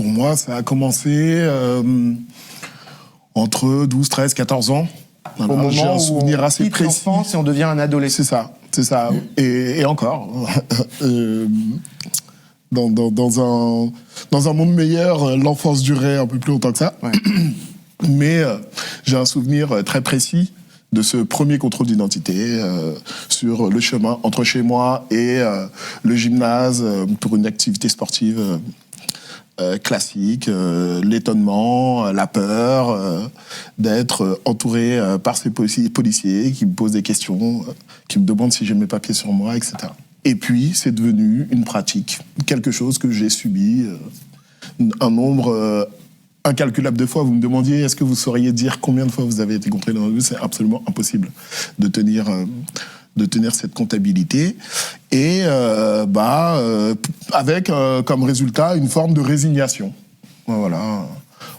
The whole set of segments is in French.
Pour moi, ça a commencé entre 12, 13, 14 ans. Au moment j'ai un souvenir où on assez quitte précis. l'enfance et on devient un adolescent. C'est ça. Et encore. Dans un monde meilleur, l'enfance durait un peu plus longtemps que ça. Ouais. Mais j'ai un souvenir très précis de ce premier contrôle d'identité sur le chemin entre chez moi et le gymnase pour une activité sportive classique, l'étonnement, la peur d'être entouré par ces policiers qui me posent des questions, qui me demandent si j'ai mes papiers sur moi, etc. Et puis, c'est devenu une pratique, quelque chose que j'ai subi un nombre incalculable de fois. Vous me demandiez, est-ce que vous sauriez dire combien de fois vous avez été contrôlé dans la rue ? C'est absolument impossible de tenir cette comptabilité. Et avec comme résultat une forme de résignation. Voilà.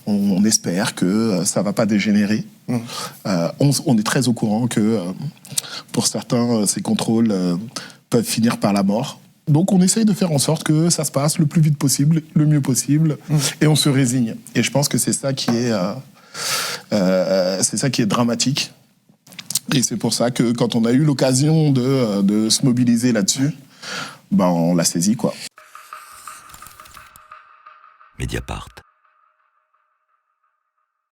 On espère que ça ne va pas dégénérer. On est très au courant que pour certains, ces contrôles peuvent finir par la mort. Donc on essaye de faire en sorte que ça se passe le plus vite possible, le mieux possible, et on se résigne. Et je pense que c'est ça qui est dramatique. Et c'est pour ça que quand on a eu l'occasion de se mobiliser là-dessus, on l'a saisi, quoi. Mediapart.